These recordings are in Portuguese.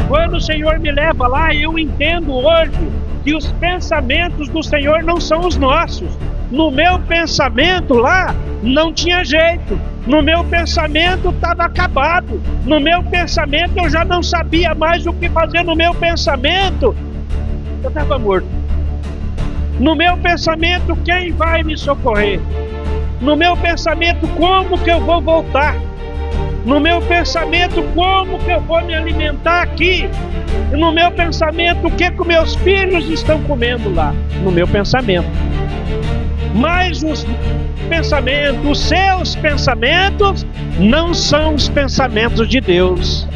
Quando o Senhor me leva lá, eu entendo hoje que os pensamentos do Senhor não são os nossos. No meu pensamento lá, não tinha jeito. No meu pensamento estava acabado. No meu pensamento eu já não sabia mais o que fazer. No meu pensamento eu estava morto. No meu pensamento, quem vai me socorrer? No meu pensamento, como que eu vou voltar? No meu pensamento, como que eu vou me alimentar aqui? E no meu pensamento, o que meus filhos estão comendo lá? No meu pensamento. Mas os seus pensamentos, não são os pensamentos de Deus.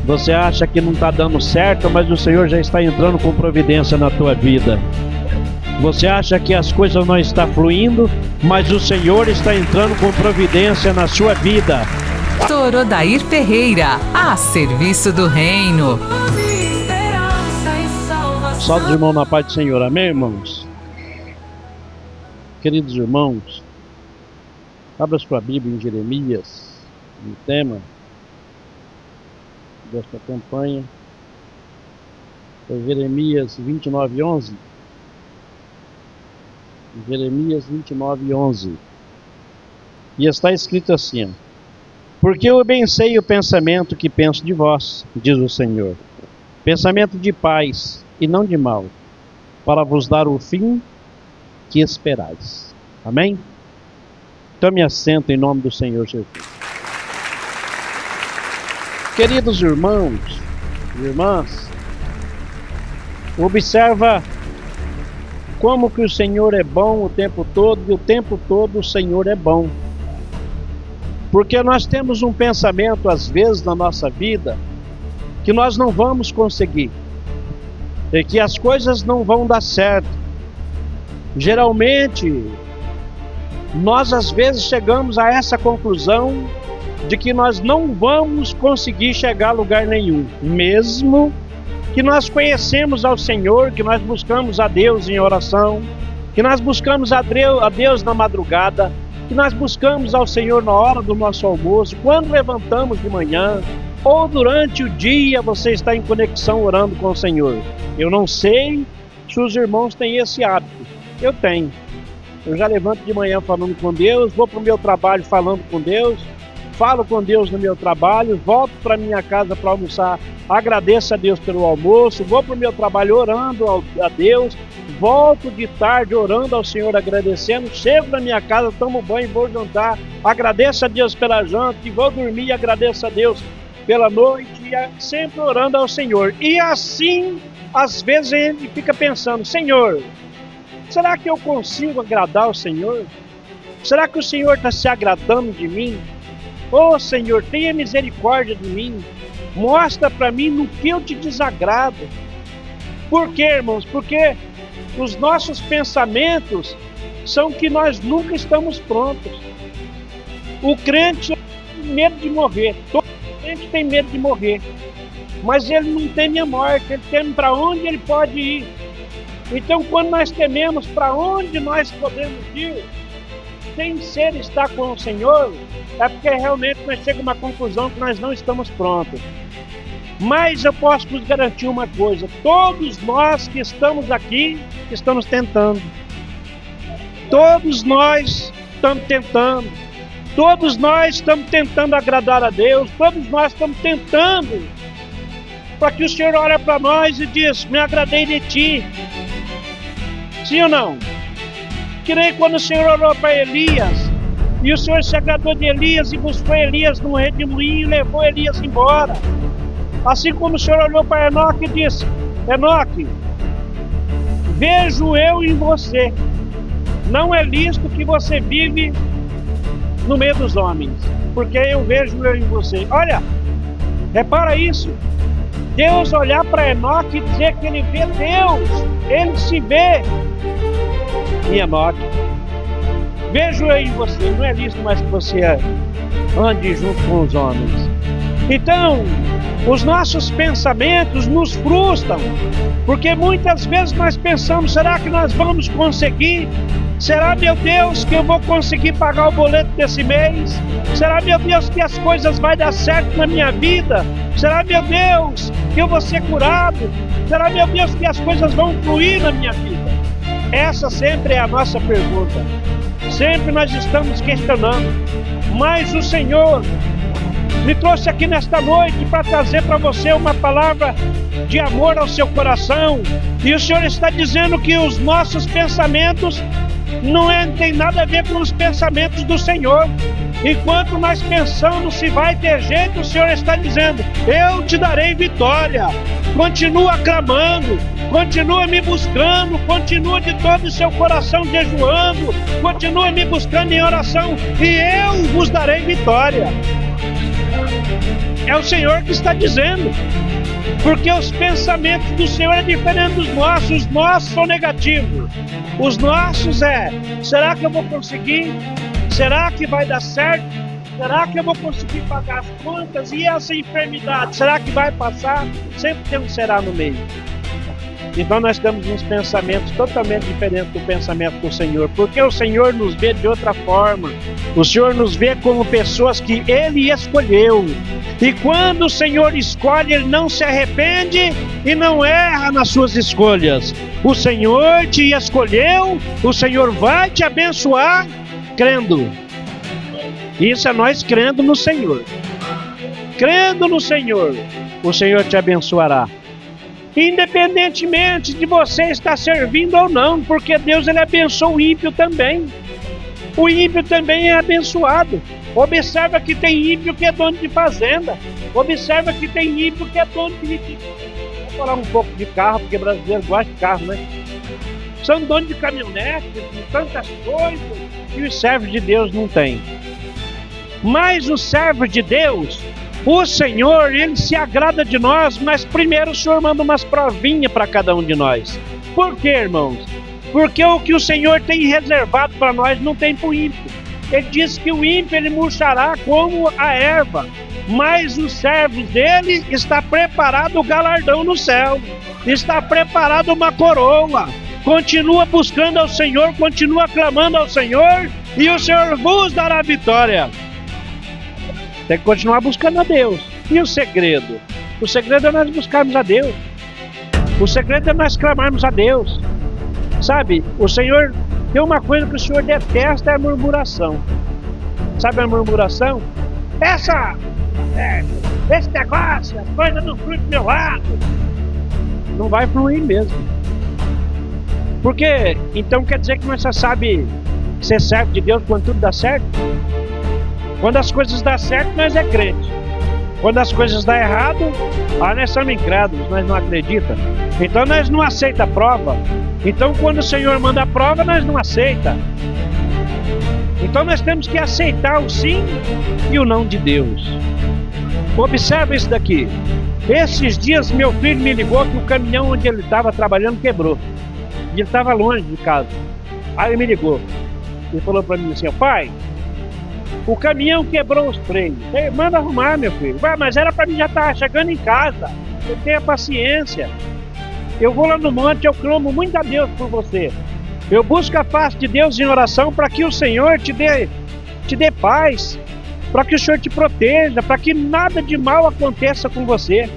Você acha que não está dando certo, mas o Senhor já está entrando com providência na tua vida. Você acha que as coisas não estão fluindo, mas o Senhor está entrando com providência na sua vida. Pastor Odair Ferreira, a serviço do reino. Salve, irmão, na paz do Senhor. Amém, irmãos? Queridos irmãos, abra sua Bíblia em Jeremias, no tema desta campanha. É Jeremias 29:11. Jeremias 29:11. E está escrito assim: porque eu bem sei o pensamento que penso de vós, diz o Senhor, pensamento de paz e não de mal, para vos dar o fim que esperais. Amém? Tome assento em nome do Senhor Jesus. Queridos irmãos e irmãs, observa como que o Senhor é bom o tempo todo, e o tempo todo o Senhor é bom. Porque nós temos um pensamento, às vezes, na nossa vida, que nós não vamos conseguir, e que as coisas não vão dar certo. Geralmente, nós às vezes chegamos a essa conclusão de que nós não vamos conseguir chegar a lugar nenhum, mesmo que nós conhecemos ao Senhor, que nós buscamos a Deus em oração, que nós buscamos a Deus na madrugada, que nós buscamos ao Senhor na hora do nosso almoço, quando levantamos de manhã, ou durante o dia você está em conexão orando com o Senhor. Eu não sei se os irmãos têm esse hábito. Eu tenho. Eu já levanto de manhã falando com Deus, vou para o meu trabalho falando com Deus, falo com Deus no meu trabalho, volto para minha casa para almoçar, agradeço a Deus pelo almoço, vou para o meu trabalho orando a Deus, volto de tarde orando ao Senhor, agradecendo, chego na minha casa, tomo banho, vou jantar, agradeço a Deus pela janta, e vou dormir e agradeço a Deus pela noite, e sempre orando ao Senhor. E assim, às vezes a gente fica pensando: Senhor, será que eu consigo agradar o Senhor? Será que o Senhor está se agradando de mim? Oh Senhor, tenha misericórdia de mim. Mostra para mim no que eu te desagrado. Por quê, irmãos? Porque os nossos pensamentos são que nós nunca estamos prontos. O crente tem medo de morrer. Todo crente tem medo de morrer. Mas ele não teme a morte, ele teme para onde ele pode ir. Então, quando nós tememos para onde nós podemos ir, sem ser estar com o Senhor, é porque realmente nós chegamos a uma conclusão que nós não estamos prontos. Mas eu posso vos garantir uma coisa: todos nós que estamos aqui, estamos tentando. Todos nós estamos tentando. Todos nós estamos tentando agradar a Deus. Todos nós estamos tentando, para que o Senhor olhe para nós e diz: me agradei de ti. Sim ou não? Que nem quando o Senhor olhou para Elias, e o Senhor se agradou de Elias e buscou Elias num redemoinho e levou Elias embora. Assim como o Senhor olhou para Enoque e disse: Enoque, vejo eu em você. Não é lícito que você vive no meio dos homens, porque eu vejo eu em você. Olha, repara isso. Deus olhar para Enoque e dizer que ele vê Deus, ele se vê em Enoque. Vejo eu em você, não é lícito mais que você ande junto com os homens. Então, os nossos pensamentos nos frustram, porque muitas vezes nós pensamos: será que nós vamos conseguir? Será, meu Deus, que eu vou conseguir pagar o boleto desse mês? Será, meu Deus, que as coisas vão dar certo na minha vida? Será, meu Deus, que eu vou ser curado? Será, meu Deus, que as coisas vão fluir na minha vida? Essa sempre é a nossa pergunta. Sempre nós estamos questionando. Mas o Senhor me trouxe aqui nesta noite para trazer para você uma palavra de amor ao seu coração. E o Senhor está dizendo que os nossos pensamentos não tem nada a ver com os pensamentos do Senhor. Enquanto nós pensamos se vai ter jeito, o Senhor está dizendo: eu te darei vitória. Continua clamando, continua me buscando, continua de todo o seu coração jejuando, continua me buscando em oração e eu vos darei vitória. É o Senhor que está dizendo, porque os pensamentos do Senhor é diferente dos nossos. Os nossos são negativos. Os nossos será que eu vou conseguir? Será que vai dar certo? Será que eu vou conseguir pagar as contas? E essa enfermidade, será que vai passar? Sempre tem um será no meio. Então nós temos uns pensamentos totalmente diferentes do pensamento do Senhor, porque o Senhor nos vê de outra forma. O Senhor nos vê como pessoas que Ele escolheu. E quando o Senhor escolhe, Ele não se arrepende e não erra nas suas escolhas. O Senhor te escolheu, o Senhor vai te abençoar crendo. Isso é nós crendo no Senhor. Crendo no Senhor, o Senhor te abençoará. Independentemente de você estar servindo ou não, porque Deus ele abençoa o ímpio também. O ímpio também é abençoado. Observa que tem ímpio que é dono de fazenda. Observa que tem ímpio que é dono de... Vou falar um pouco de carro, porque brasileiro gosta de carro, né? São donos de caminhonete, de tantas coisas, e os servos de Deus não têm. Mas os servos de Deus, o Senhor, Ele se agrada de nós, mas primeiro o Senhor manda umas provinhas para cada um de nós. Por quê, irmãos? Porque o que o Senhor tem reservado para nós não tem para o ímpio. Ele diz que o ímpio ele murchará como a erva, mas os servos dele está preparado o galardão no céu, está preparado uma coroa. Continua buscando ao Senhor, continua clamando ao Senhor, e o Senhor vos dará vitória. Tem que continuar buscando a Deus. E o segredo? O segredo é nós buscarmos a Deus. O segredo é nós clamarmos a Deus. Sabe, o Senhor, tem uma coisa que o Senhor detesta, é a murmuração. Sabe a murmuração? Esse negócio, as coisas não fluem do meu lado. Não vai fluir mesmo. Porque, então quer dizer que nós só sabe ser servo de Deus quando tudo dá certo? Quando as coisas dão certo, nós é crente. Quando as coisas dão errado, nós somos incrédulos, nós não acreditamos. Então nós não aceitamos a prova. Então quando o Senhor manda a prova, nós não aceitamos. Então nós temos que aceitar o sim e o não de Deus. Observa isso daqui. Esses dias meu filho me ligou que o caminhão onde ele estava trabalhando quebrou. E ele estava longe de casa. Aí ele me ligou. Ele falou para mim assim: pai, o caminhão quebrou os freios. Manda arrumar, meu filho. Mas era para mim já estar chegando em casa. Eu tenho paciência. Eu vou lá no monte, eu clamo muito a Deus por você. Eu busco a face de Deus em oração para que o Senhor te dê paz, para que o Senhor te proteja, para que nada de mal aconteça com você.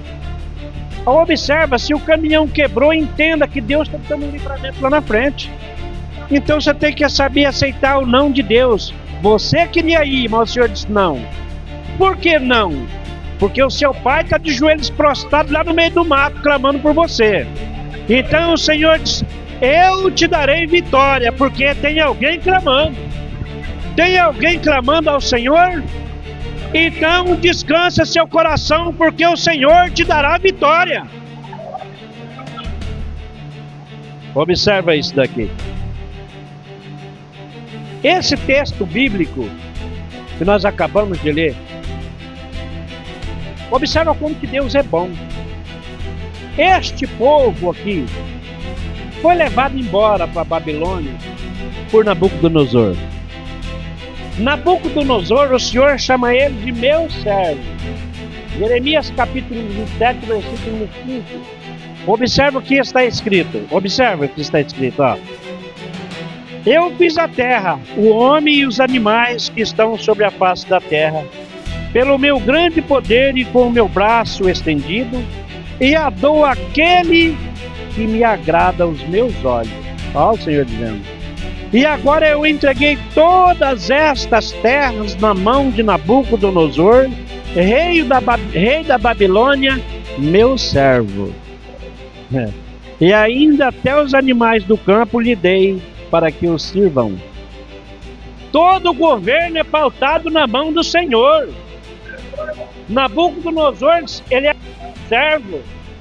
Observa, se o caminhão quebrou, entenda que Deus está dando um livramento lá na frente. Então você tem que saber aceitar o não de Deus. Você queria ir, mas o Senhor disse não. Por que não? Porque o seu pai está de joelhos prostrados lá no meio do mato, clamando por você. Então o Senhor diz: eu te darei vitória, porque tem alguém clamando. Tem alguém clamando ao Senhor? Então descansa seu coração, porque o Senhor te dará vitória. Observa isso daqui. Esse texto bíblico que nós acabamos de ler, observa como que Deus é bom. Este povo aqui foi levado embora para a Babilônia por Nabucodonosor. Nabucodonosor, o Senhor chama ele de meu servo. Jeremias capítulo 27, versículo 5. Observa o que está escrito. Observa o que está escrito, ó. Eu fiz a terra, o homem e os animais que estão sobre a face da terra, pelo meu grande poder e com o meu braço estendido, e a dou àquele que me agrada aos meus olhos. Olha o Senhor dizendo. E agora eu entreguei todas estas terras na mão de Nabucodonosor, rei da Babilônia, meu servo. E ainda até os animais do campo lhe dei para que os sirvam. Todo o governo é pautado na mão do Senhor. Nabucodonosor, ele é servo.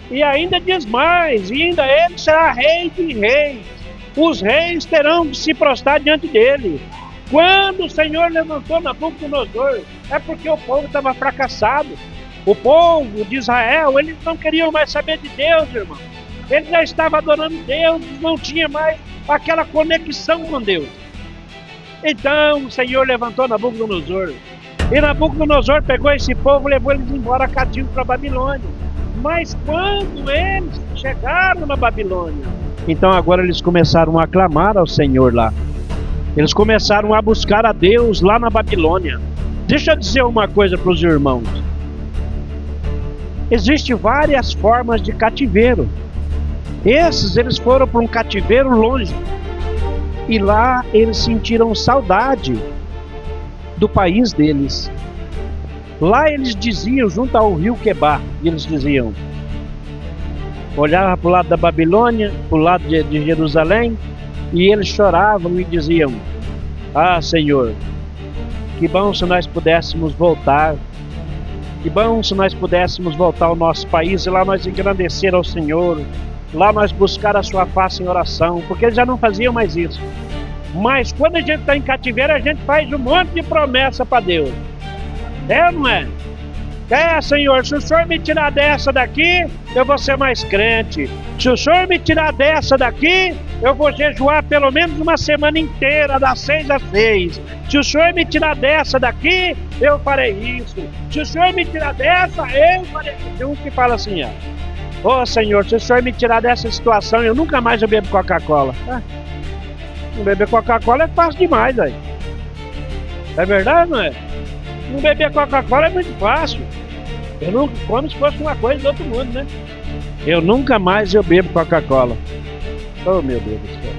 E ainda diz mais, e ainda ele será rei de reis. Os reis terão de se prostrar diante dele. Quando o Senhor levantou Nabucodonosor, é porque o povo estava fracassado. O povo de Israel, eles não queriam mais saber de Deus, irmão. Eles já estavam adorando Deus, não tinha mais aquela conexão com Deus. Então o Senhor levantou Nabucodonosor. E Nabucodonosor pegou esse povo e levou eles embora cativo para a Babilônia. Mas quando eles chegaram na Babilônia, então agora eles começaram a clamar ao Senhor lá. Eles começaram a buscar a Deus lá na Babilônia. Deixa eu dizer uma coisa para os irmãos. Existem várias formas de cativeiro. Eles foram para um cativeiro longe. E lá eles sentiram saudade do país deles. Lá eles diziam, junto ao rio Quebar, eles diziam, olhavam para o lado da Babilônia, para o lado de Jerusalém, e eles choravam e diziam, ah, Senhor, que bom se nós pudéssemos voltar, que bom se nós pudéssemos voltar ao nosso país e lá nós engrandecer ao Senhor, lá nós buscar a sua face em oração, porque eles já não faziam mais isso. Mas quando a gente está em cativeiro, a gente faz um monte de promessa para Deus. É ou não é? É, Senhor, se o Senhor me tirar dessa daqui, eu vou ser mais crente. Se o Senhor me tirar dessa daqui, eu vou jejuar pelo menos uma semana inteira, das 6 às 6. Se o Senhor me tirar dessa daqui, eu farei isso. Se o Senhor me tirar dessa, eu farei isso. Tem um que fala assim, ó. Ô Senhor, se o Senhor me tirar dessa situação, eu nunca mais bebo Coca-Cola. Não beber Coca-Cola é fácil demais, velho. É verdade, não é? Não beber Coca-Cola é muito fácil. Eu não como se fosse uma coisa do outro mundo, né? Eu nunca mais bebo Coca-Cola. Oh, meu Deus do céu.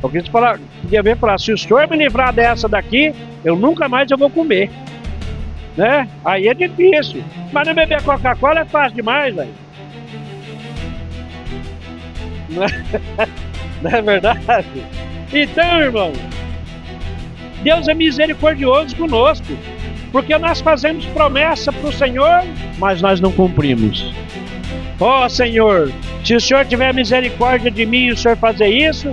Eu quis falar, podia ver falar, se o Senhor me livrar dessa daqui, eu nunca mais vou comer. Né? Aí é difícil. Mas não beber Coca-Cola é fácil demais, velho. Não é verdade? Então, irmão, Deus é misericordioso conosco, porque nós fazemos promessa para o Senhor, mas nós não cumprimos. Ó Senhor, se o Senhor tiver misericórdia de mim e o Senhor fazer isso,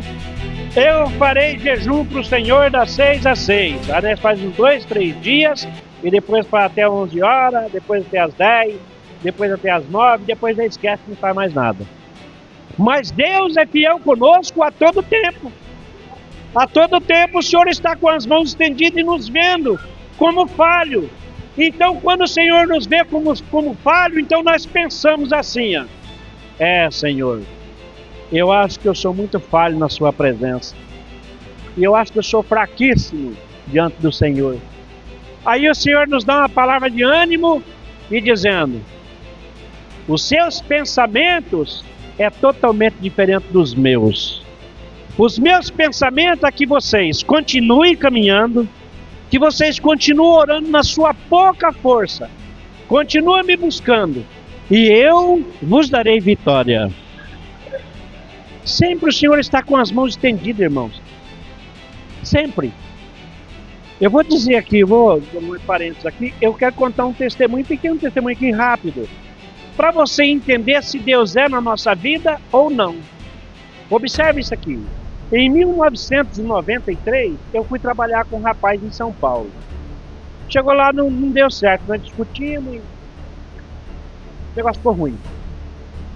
eu farei jejum para o Senhor das 6 às 6. Aí faz uns 2, 3 dias, e depois para até 11 horas, depois até às 10, depois até às 9, depois já esquece, não faz mais nada. Mas Deus é fiel conosco a todo tempo. A todo tempo o Senhor está com as mãos estendidas e nos vendo como falho. Então quando o Senhor nos vê como falho, então nós pensamos assim, ó. É, Senhor, eu acho que eu sou muito falho na sua presença. E eu acho que eu sou fraquíssimo diante do Senhor. Aí o Senhor nos dá uma palavra de ânimo e dizendo, os seus pensamentos é totalmente diferente dos meus. Os meus pensamentos é que vocês continuem caminhando, que vocês continuem orando na sua pouca força, continuem me buscando, e eu vos darei vitória. Sempre o Senhor está com as mãos estendidas, irmãos. Sempre. Eu vou dizer aqui, vou dar um parênteses aqui, eu quero contar um testemunho, pequeno testemunho aqui rápido, para você entender se Deus é na nossa vida ou não. Observe isso aqui. Em 1993, eu fui trabalhar com um rapaz em São Paulo. Chegou lá, não deu certo, nós discutimos e o negócio ficou ruim.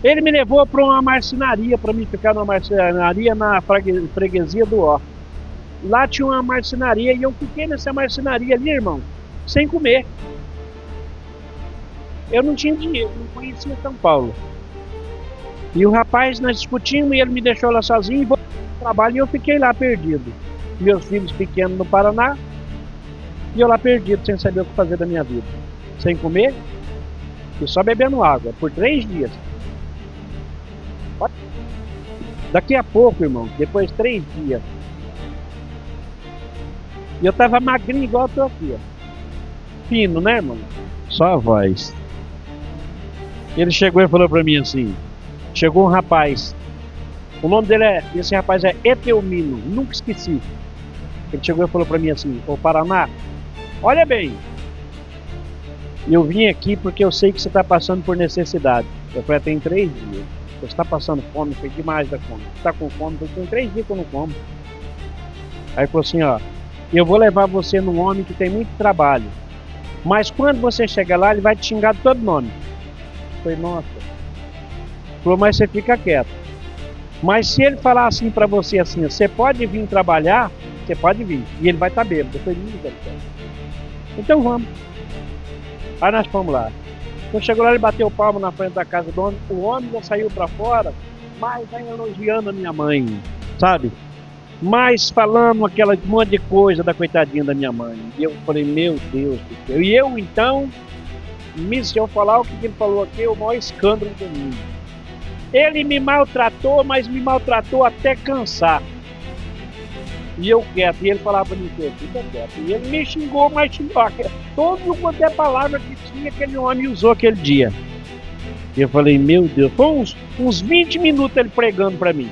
Ele me levou para uma marcenaria, para mim ficar numa marcenaria na freguesia do Ó. Lá tinha uma marcenaria e eu fiquei nessa marcenaria ali, irmão, sem comer. Eu não tinha dinheiro, não conhecia São Paulo. E o rapaz, nós discutimos e ele me deixou lá sozinho e voltou para trabalho e eu fiquei lá perdido. Meus filhos pequenos no Paraná e eu lá perdido, sem saber o que fazer da minha vida. Sem comer e só bebendo água por 3 dias. Daqui a pouco, irmão, depois de 3 dias, e eu tava magrinho igual eu tô aqui, ó. Fino, né, irmão? Só a voz. Ele chegou e falou pra mim assim, chegou um rapaz, o nome dele esse rapaz é Eteumino, nunca esqueci. Ele chegou e falou pra mim assim, ô Paraná, olha bem, eu vim aqui porque eu sei que você está passando por necessidade. Eu falei, tem 3 dias. Você está passando fome, foi demais da fome. Você está com fome, tem 3 dias que eu não como. Aí ele falou assim, ó, eu vou levar você num homem que tem muito trabalho. Mas quando você chegar lá, ele vai te xingar de todo nome. Eu falei, nossa. Ele falou, mas você fica quieto. Mas se ele falar assim pra você, assim, você pode vir trabalhar, você pode vir. E ele vai estar bêbado. Eu falei, então vamos. Aí nós fomos lá. Quando chegou lá, ele bateu o palmo na frente da casa do homem. O homem já saiu pra fora, mas vai elogiando a minha mãe, sabe? Mas falando aquela monte de coisa da coitadinha da minha mãe. E eu falei, meu Deus do céu. E eu então, se eu falar o que ele falou aqui, é o maior escândalo do mundo. Ele me maltratou, mas me maltratou até cansar. E eu quieto, e ele falava pra mim, fica quieto. E ele me xingou, mas xingou. Todo quanto é palavra que tinha, aquele homem usou aquele dia. E eu falei, meu Deus, foi uns 20 minutos ele pregando pra mim.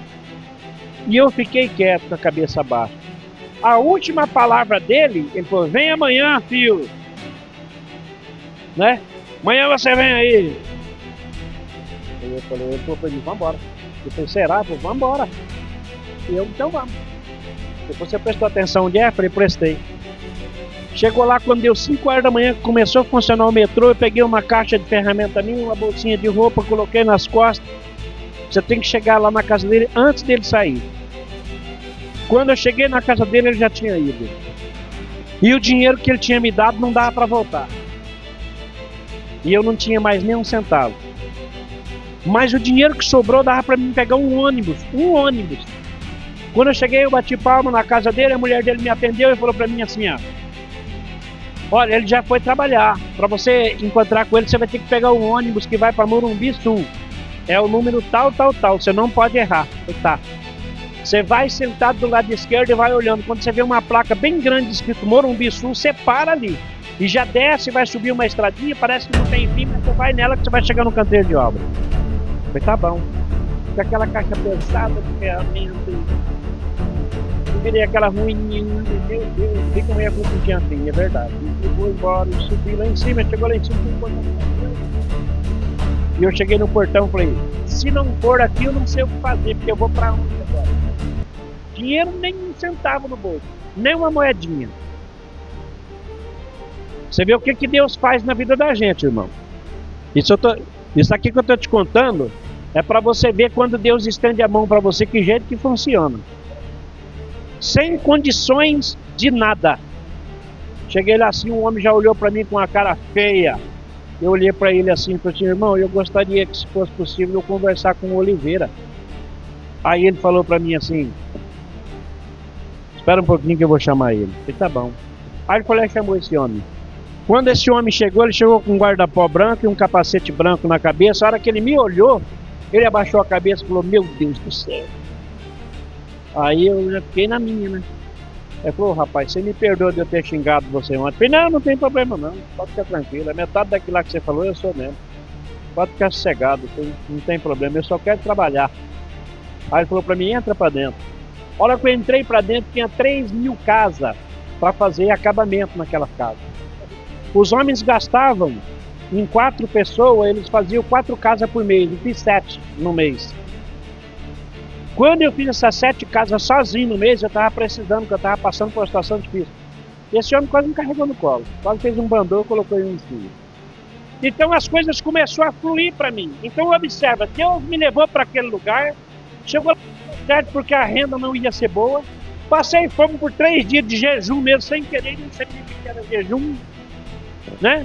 E eu fiquei quieto, com a cabeça baixa. A última palavra dele, ele falou, vem amanhã, filho. Né? Amanhã você vem aí. Eu falei, vamos embora. Ele falou, será? Eu falei, vamos embora. E eu, então vamos. Depois você prestou atenção onde é? Eu falei, prestei. Chegou lá quando deu 5 horas da manhã, começou a funcionar o metrô, eu peguei uma caixa de ferramenta minha, uma bolsinha de roupa, coloquei nas costas. Você tem que chegar lá na casa dele antes dele sair. Quando eu cheguei na casa dele, ele já tinha ido. E o dinheiro que ele tinha me dado não dava para voltar. E eu não tinha mais nem um centavo. Mas o dinheiro que sobrou dava para mim pegar um ônibus. Quando eu cheguei, eu bati palma na casa dele, a mulher dele me atendeu e falou para mim assim, ó, olha, ele já foi trabalhar. Para você encontrar com ele, você vai ter que pegar um ônibus que vai para Morumbi Sul. É o número tal, você não pode errar. Tá. Você vai sentado do lado esquerdo e vai olhando. Quando você vê uma placa bem grande escrito Morumbi Sul, você para ali. E já desce, vai subir uma estradinha, parece que não tem fim, mas você vai nela que você vai chegar no canteiro de obra. Eu falei, tá bom. Com aquela caixa pesada de ferramenta. Eu virei aquela ruininha, meu Deus, vi como é que tinha assim, é verdade. E vou embora, subi lá em cima, chegou lá em cima, e eu cheguei no portão e falei, se não for aqui eu não sei o que fazer, porque eu vou pra onde agora? Dinheiro nem um centavo no bolso, nem uma moedinha. Você vê o que Deus faz na vida da gente, irmão. Isso aqui que eu tô te contando é para você ver quando Deus estende a mão para você, que jeito que funciona. Sem condições de nada. Cheguei lá assim, um homem já olhou para mim com uma cara feia. Eu olhei para ele assim e falei assim, irmão, eu gostaria que, se fosse possível, eu conversar com o Oliveira. Aí ele falou para mim assim, espera um pouquinho que eu vou chamar ele. Eu falei, tá bom. Aí ele falou, chamou esse homem. Quando esse homem chegou, ele chegou com um guarda-pó branco e um capacete branco na cabeça. A hora que ele me olhou, ele abaixou a cabeça e falou, meu Deus do céu. Aí eu já fiquei na minha, né? Ele falou, rapaz, você me perdoa de eu ter xingado você ontem. Eu falei, não tem problema não, pode ficar tranquilo. É metade daquilo lá que você falou, eu sou mesmo. Pode ficar sossegado, não tem problema, eu só quero trabalhar. Aí ele falou pra mim, entra pra dentro. A hora que eu entrei pra dentro, tinha 3.000 casas pra fazer acabamento naquela casa. Os homens gastavam, em 4 pessoas, eles faziam 4 casas por mês, eu fiz 7 no mês. Quando eu fiz essas 7 casas sozinho no mês, eu estava precisando, porque eu estava passando por uma situação difícil. E esse homem quase me carregou no colo, quase fez um bandô e colocou em um filho. Então as coisas começaram a fluir para mim. Então observa, Deus me levou para aquele lugar, chegou certo porque a renda não ia ser boa, passei fome por 3 dias de jejum mesmo, sem querer, nem sabia o que era jejum, né?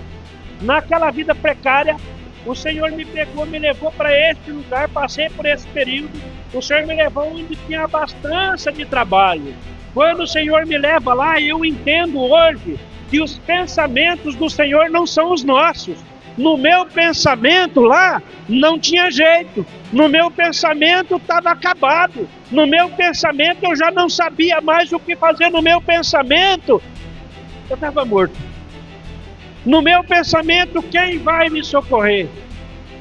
Naquela vida precária, O Senhor me pegou, me levou para este lugar, passei por esse período. O Senhor me levou onde tinha abastança de trabalho. Quando o Senhor me leva lá, eu entendo hoje que os pensamentos do Senhor não são os nossos. No meu pensamento lá, não tinha jeito. No meu pensamento estava acabado. No meu pensamento eu já não sabia mais o que fazer. No meu pensamento, eu estava morto. No meu pensamento, quem vai me socorrer?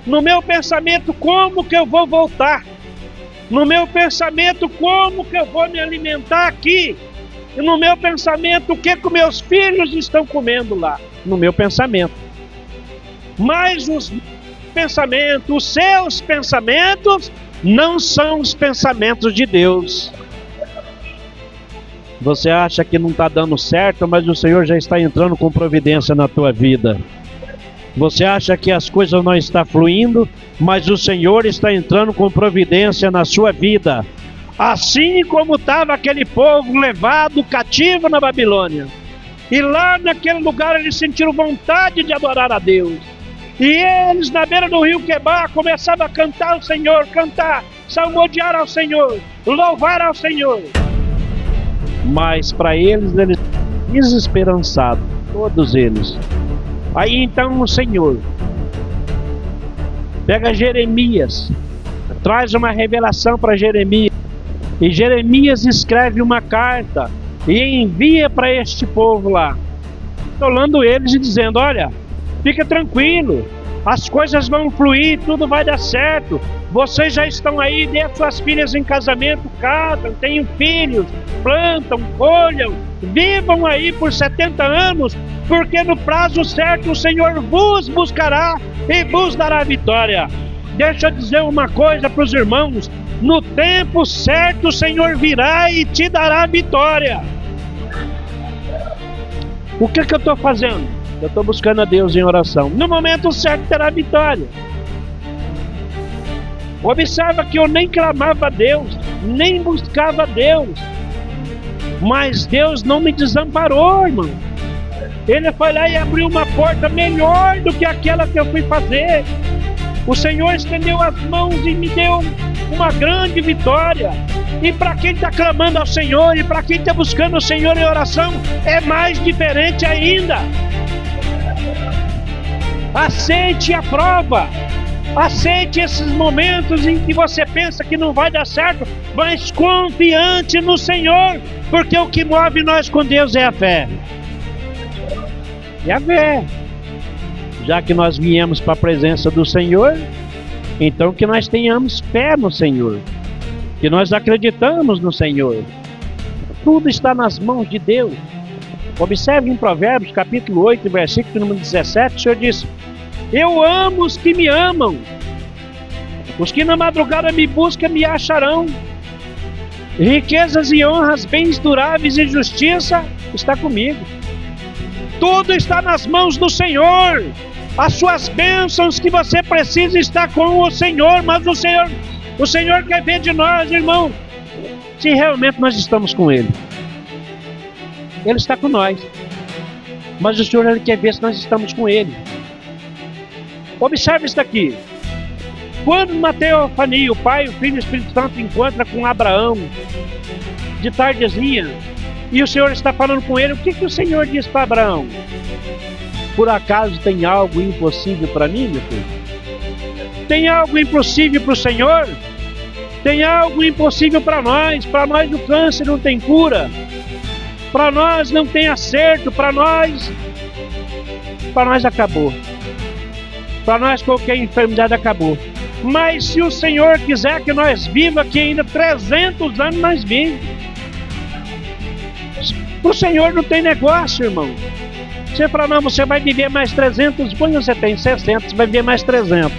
No meu pensamento, como que eu vou voltar? No meu pensamento, como que eu vou me alimentar aqui? E no meu pensamento, o que meus filhos estão comendo lá? No meu pensamento. Mas os pensamentos, os seus pensamentos, não são os pensamentos de Deus. Você acha que não está dando certo, mas o Senhor já está entrando com providência na tua vida. Você acha que as coisas não estão fluindo, mas o Senhor está entrando com providência na sua vida. Assim como estava aquele povo levado cativo na Babilônia. E lá naquele lugar eles sentiram vontade de adorar a Deus. E eles na beira do rio Quebar começavam a cantar ao Senhor, cantar, salmodiar ao Senhor, louvar ao Senhor. Mas para eles desesperançados, todos eles. Aí então o Senhor pega Jeremias, traz uma revelação para Jeremias, e Jeremias escreve uma carta e envia para este povo lá, consolando eles e dizendo: olha, fica tranquilo, as coisas vão fluir, tudo vai dar certo. Vocês já estão aí, dê suas filhas em casamento, casam, tenham filhos, plantam, colham, vivam aí por 70 anos, porque no prazo certo o Senhor vos buscará e vos dará vitória. Deixa eu dizer uma coisa para os irmãos: no tempo certo o Senhor virá e te dará vitória. O que eu estou fazendo? Eu estou buscando a Deus em oração. No momento certo terá vitória. Observa que eu nem clamava a Deus, nem buscava a Deus, mas Deus não me desamparou, irmão. Ele foi lá e abriu uma porta melhor do que aquela que eu fui fazer. O Senhor estendeu as mãos e me deu uma grande vitória. E para quem está clamando ao Senhor, e para quem está buscando o Senhor em oração, é mais diferente ainda. Aceite a prova. Aceite esses momentos em que você pensa que não vai dar certo, mas confiante no Senhor, porque o que move nós com Deus é a fé. É a fé. Já que nós viemos para a presença do Senhor, então que nós tenhamos fé no Senhor, que nós acreditamos no Senhor. Tudo está nas mãos de Deus. Observe em Provérbios capítulo 8, versículo número 17, o Senhor diz: eu amo os que me amam, os que na madrugada me buscam me acharão. Riquezas e honras, bens duráveis e justiça está comigo. Tudo está nas mãos do Senhor. As suas bênçãos que você precisa está com o Senhor, mas o Senhor quer ver de nós, irmão, se realmente nós estamos com Ele. Ele está com nós, mas o Senhor ele quer ver se nós estamos com Ele. Observe isso daqui. Quando na teofania o Pai, o Filho e o Espírito Santo encontra com Abraão de tardezinha, e o Senhor está falando com ele, o que o Senhor diz para Abraão? Por acaso tem algo impossível para mim, meu filho? Tem algo impossível para o Senhor? Tem algo impossível para nós? Para nós o câncer não tem cura, para nós não tem acerto, para nós acabou. Para nós qualquer enfermidade acabou. Mas se o Senhor quiser que nós vivamos aqui ainda 300 anos, nós vivemos. O Senhor não tem negócio, irmão. Você fala, não, você vai viver mais 300, quando você tem 60, você vai viver mais 300.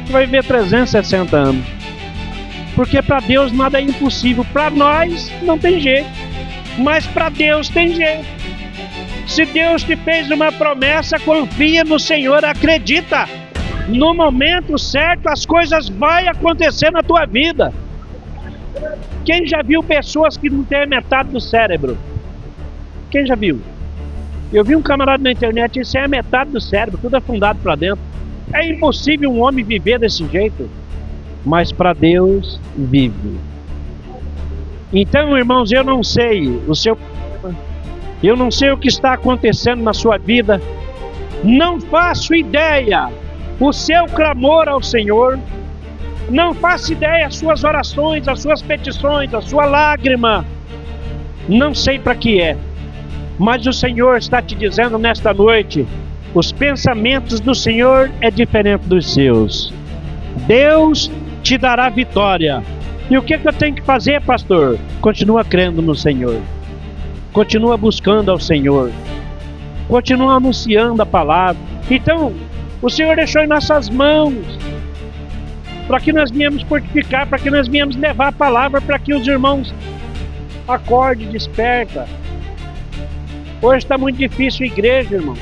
Você vai viver 360 anos. Porque para Deus nada é impossível. Para nós não tem jeito, mas para Deus tem jeito. Se Deus te fez uma promessa, confia no Senhor, acredita. No momento certo as coisas vão acontecer na tua vida. Quem já viu pessoas que não têm metade do cérebro? Quem já viu? Eu vi um camarada na internet, isso é a metade do cérebro, tudo afundado para dentro. É impossível um homem viver desse jeito, mas para Deus vive. Então, irmãos, eu não sei o seu problema, eu não sei o que está acontecendo na sua vida, não faço ideia o seu clamor ao Senhor, não faço ideia as suas orações, as suas petições, a sua lágrima, não sei para que é, mas o Senhor está te dizendo nesta noite: os pensamentos do Senhor é diferente dos seus. Deus te dará vitória. E o que eu tenho que fazer, pastor? Continua crendo no Senhor. Continua buscando ao Senhor. Continua anunciando a palavra. Então, o Senhor deixou em nossas mãos para que nós viemos fortificar, para que nós viemos levar a palavra, para que os irmãos acordem, desperta. Hoje está muito difícil a igreja, irmão.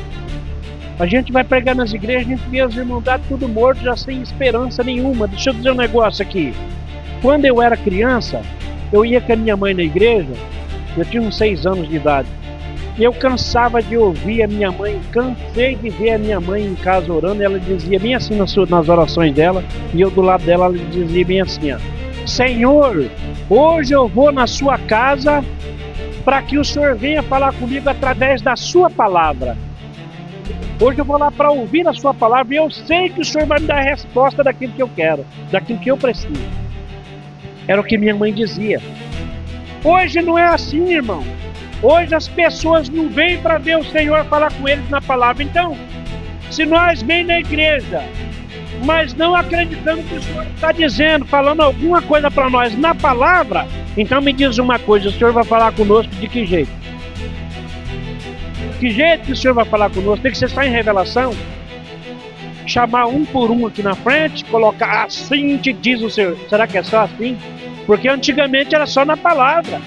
A gente vai pregar nas igrejas, a gente vê os irmãos tudo morto, já sem esperança nenhuma. Deixa eu dizer um negócio aqui. Quando eu era criança, eu ia com a minha mãe na igreja, eu tinha uns 6 anos de idade. E eu cansava de ouvir a minha mãe, cansei de ver a minha mãe em casa orando, ela dizia bem assim nas orações dela, e eu do lado dela, ela dizia bem assim, ó: Senhor, hoje eu vou na sua casa para que o Senhor venha falar comigo através da sua palavra. Hoje eu vou lá para ouvir a sua palavra e eu sei que o Senhor vai me dar a resposta daquilo que eu quero, daquilo que eu preciso. Era o que minha mãe dizia. Hoje não é assim, irmão. Hoje as pessoas não vêm para ver o Senhor falar com eles na palavra. Então, se nós vêm na igreja, mas não acreditando que o Senhor está dizendo, falando alguma coisa para nós na palavra, então me diz uma coisa: o Senhor vai falar conosco de que jeito? Que jeito que o Senhor vai falar conosco? Tem que ser só em revelação? Chamar um por um aqui na frente, colocar assim te diz o Senhor. Será que é só assim? Porque antigamente era só na palavra.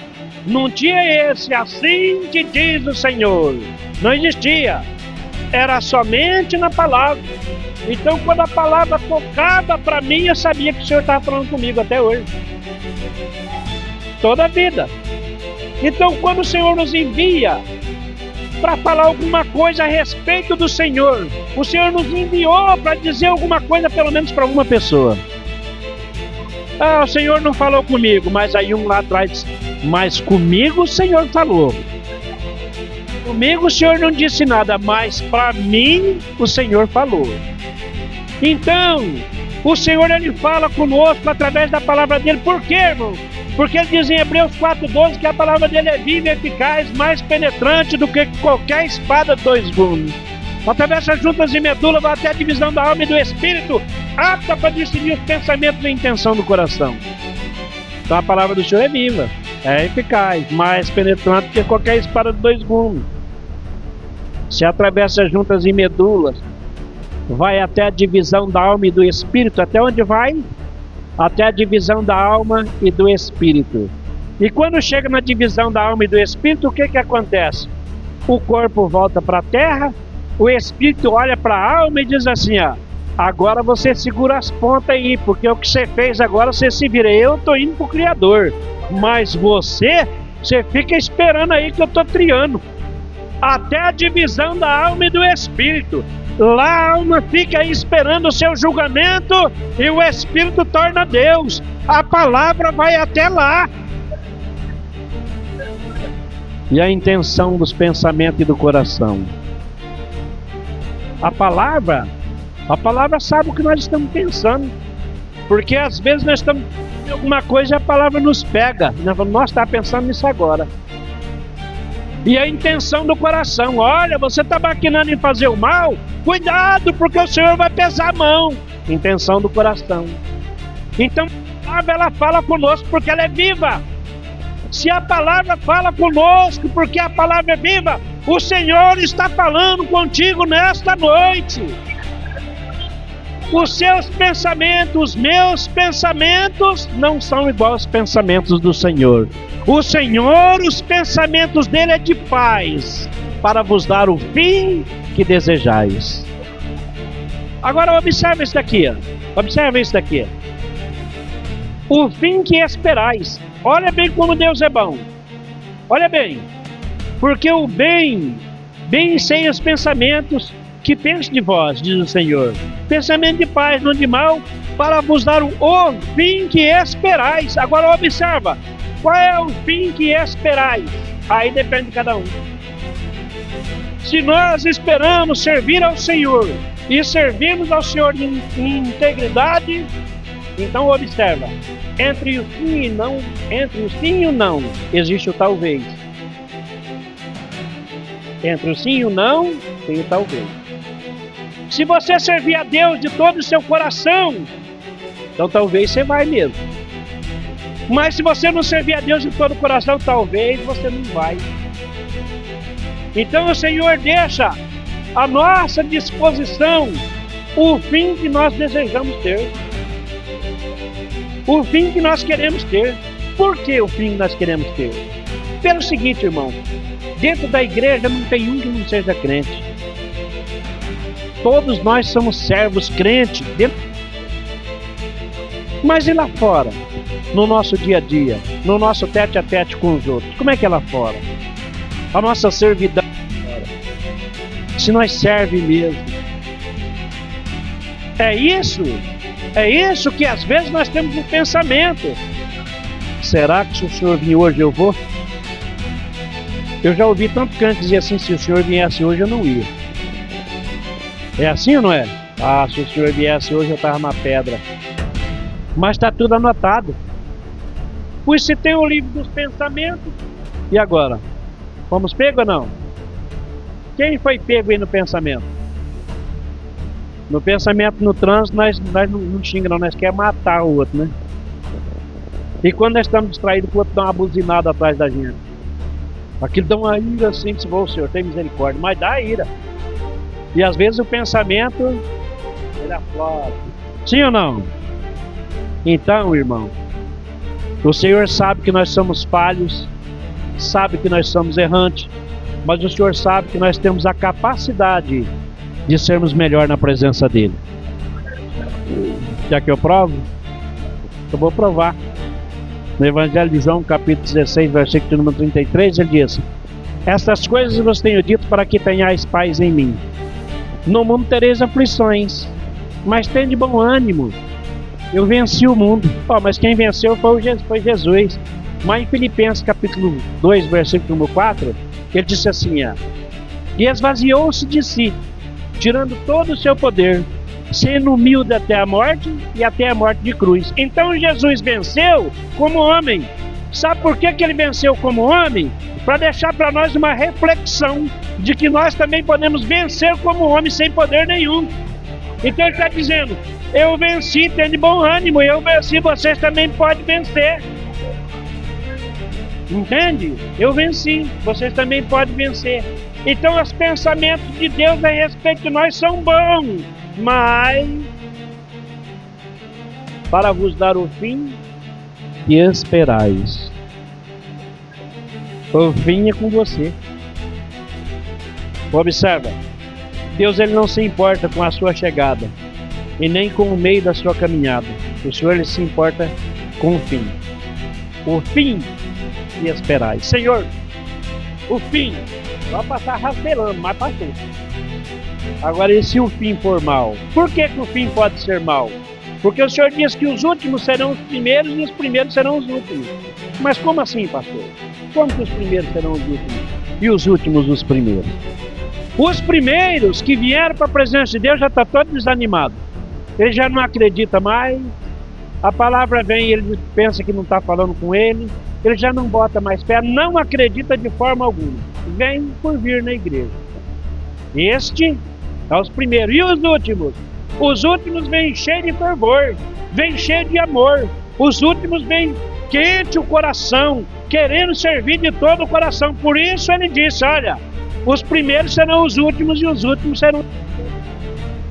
Não tinha esse assim te diz o Senhor. Não existia. Era somente na palavra. Então quando a palavra tocava para mim, eu sabia que o Senhor estava falando comigo até hoje. Toda a vida. Então quando o Senhor nos envia para falar alguma coisa a respeito do Senhor, o Senhor nos enviou para dizer alguma coisa pelo menos para uma pessoa. Ah, o Senhor não falou comigo, mas aí um lá atrás, mas comigo o Senhor falou. Comigo o Senhor não disse nada, mas para mim o Senhor falou. Então, o Senhor ele fala conosco através da palavra dele. Por quê, irmão? Porque ele diz em Hebreus 4:12 que a palavra dele é viva e eficaz, mais penetrante do que qualquer espada de 2 gumes. Atravessa juntas e medula, vai até a divisão da alma e do espírito, apta para discernir os pensamentos e a intenção do coração. Então a palavra do Senhor é viva, é eficaz, mais penetrante do que qualquer espada de 2 gumes. Se atravessa juntas e medulas, vai até a divisão da alma e do espírito. Até onde vai? Até a divisão da alma e do espírito. E quando chega na divisão da alma e do espírito, o que acontece? O corpo volta para a terra, o espírito olha para a alma e diz assim, ó: agora você segura as pontas aí, porque o que você fez agora você se vira. Eu estou indo para o Criador, mas você fica esperando aí que eu estou triando. Até a divisão da alma e do espírito. Lá a alma fica aí esperando o seu julgamento e o espírito torna Deus. A palavra vai até lá. E a intenção dos pensamentos e do coração. A palavra sabe o que nós estamos pensando. Porque às vezes nós estamos pensando em alguma coisa e a palavra nos pega. Nós vamos, nossa, está pensando nisso agora. E a intenção do coração: olha, você está maquinando em fazer o mal? Cuidado, porque o Senhor vai pesar a mão. Intenção do coração. Então a palavra ela fala conosco porque ela é viva. Se a palavra fala conosco porque a palavra é viva, o Senhor está falando contigo nesta noite. Os seus pensamentos, os meus pensamentos não são iguais aos pensamentos do Senhor. O Senhor, os pensamentos dele é de paz, para vos dar o fim que desejais. Agora observe isso daqui, observe isso daqui. O fim que esperais. Olha bem como Deus é bom. Olha bem, porque o bem sem os pensamentos que penso de vós, diz o Senhor, pensamento de paz, não de mal, para vos dar o fim que esperais. Agora observa, qual é o fim que esperais? Aí depende de cada um. Se nós esperamos servir ao Senhor e servimos ao Senhor em integridade, então observa, entre o sim e o não, existe o talvez. Entre o sim e o não, tem o talvez. Se você servir a Deus de todo o seu coração, então talvez você vai mesmo. Mas se você não servir a Deus de todo o coração, talvez você não vai. Então o Senhor deixa à nossa disposição o fim que nós desejamos ter. O fim que nós queremos ter. Por que o fim que nós queremos ter? Pelo seguinte, irmão, dentro da igreja não tem um que não seja crente. Todos nós somos servos crentes. Mas e lá fora? No nosso dia a dia, no nosso tete a tete com os outros, como é que é lá fora? A nossa servidão, se nós servemos mesmo. É isso que às vezes nós temos no pensamento. Será que se o Senhor vir hoje eu vou? Eu já ouvi tanto crente dizer assim, se o Senhor viesse hoje eu não ia. É assim ou não é? Ah, se o Senhor viesse hoje eu estava na pedra. Mas está tudo anotado. Pois se tem o livro dos pensamentos, e agora? Fomos pegos ou não? Quem foi pego aí no pensamento? No pensamento, no trânsito, nós não xingamos, não, nós queremos matar o outro, né? E quando nós estamos distraídos, o outro dá uma buzinada atrás da gente. Aquilo dá uma ira assim, que se for o Senhor, tem misericórdia, mas dá ira. E às vezes o pensamento, ele aflora. Sim ou não? Então, irmão, o Senhor sabe que nós somos falhos, sabe que nós somos errantes, mas o Senhor sabe que nós temos a capacidade de sermos melhor na presença dEle. Quer que eu provo? Eu vou provar. No Evangelho de João, capítulo 16, versículo número 33, ele diz: estas coisas vos tenho dito para que tenhais paz em mim. No mundo tereis aflições, mas tende bom ânimo. Eu venci o mundo. Mas quem venceu foi Jesus. Mas em Filipenses capítulo 2, versículo número 4, ele disse assim, e esvaziou-se de si, tirando todo o seu poder, sendo humilde até a morte e até a morte de cruz. Então Jesus venceu como homem. Sabe por que ele venceu como homem? Para deixar para nós uma reflexão de que nós também podemos vencer como homem sem poder nenhum. Então ele está dizendo, eu venci, tendo bom ânimo, eu venci, vocês também podem vencer. Entende? Eu venci, vocês também podem vencer. Então os pensamentos de Deus a respeito de nós são bons, mas para vos dar o fim que esperais. O fim é com você. Observa, Deus ele não se importa com a sua chegada e nem com o meio da sua caminhada. O Senhor ele se importa com o fim. O fim que esperais. Senhor, o fim vai passar raspelando, mas passou. Agora, e se o fim for mal? Por que o fim pode ser mal? Porque o Senhor diz que os últimos serão os primeiros e os primeiros serão os últimos. Mas como assim, pastor? Como que os primeiros serão os últimos e os últimos os primeiros? Os primeiros que vieram para a presença de Deus já estão todos desanimados. Ele já não acredita mais. A palavra vem e ele pensa que não está falando com ele. Ele já não bota mais fé, não acredita de forma alguma. Vem por vir na igreja. Este é os primeiros. E os últimos? Os últimos vêm cheios de fervor, vêm cheios de amor. Os últimos vêm quente o coração, querendo servir de todo o coração. Por isso ele disse, olha, os primeiros serão os últimos e os últimos serão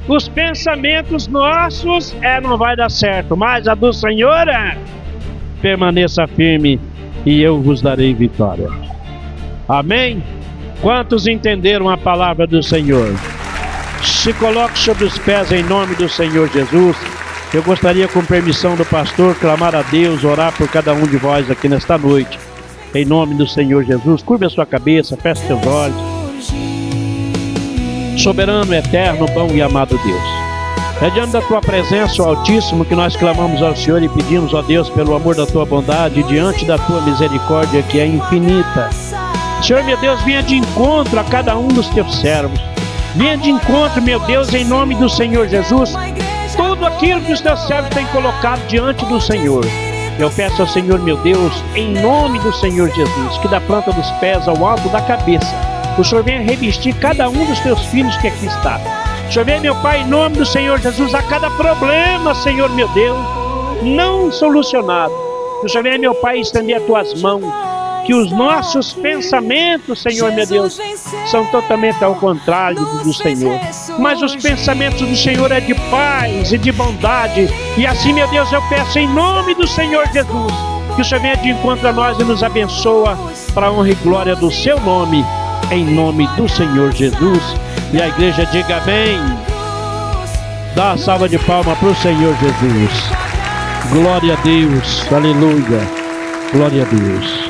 os pensamentos nossos. Não vai dar certo, mas a do Senhor permaneça firme e eu vos darei vitória. Amém? Quantos entenderam a palavra do Senhor? Se coloque sobre os pés em nome do Senhor Jesus. Eu gostaria, com permissão do pastor, clamar a Deus, orar por cada um de vós aqui nesta noite. Em nome do Senhor Jesus, curva a sua cabeça, feche seus olhos. soberano, eterno, bom e amado Deus. É diante da tua presença, ó Altíssimo, que nós clamamos ao Senhor e pedimos, ó Deus, pelo amor da tua bondade, diante da tua misericórdia que é infinita. Senhor, meu Deus, venha de encontro a cada um dos teus servos. Venha de encontro, meu Deus, em nome do Senhor Jesus, tudo aquilo que os teus servos têm colocado diante do Senhor. Eu peço ao Senhor, meu Deus, em nome do Senhor Jesus, que da planta dos pés ao alto da cabeça, o Senhor venha revestir cada um dos teus filhos que aqui está. O Senhor venha, meu Pai, em nome do Senhor Jesus, a cada problema, Senhor, meu Deus, não solucionado. O Senhor venha, meu Pai, estender as tuas mãos, que os nossos pensamentos, Senhor, meu Deus, são totalmente ao contrário do Senhor. Mas os pensamentos do Senhor é de paz e de bondade. E assim, meu Deus, eu peço em nome do Senhor Jesus, que o Senhor venha de encontro a nós e nos abençoa para a honra e glória do seu nome, em nome do Senhor Jesus. E a igreja diga amém. Dá uma salva de palmas para o Senhor Jesus. Glória a Deus, aleluia, glória a Deus.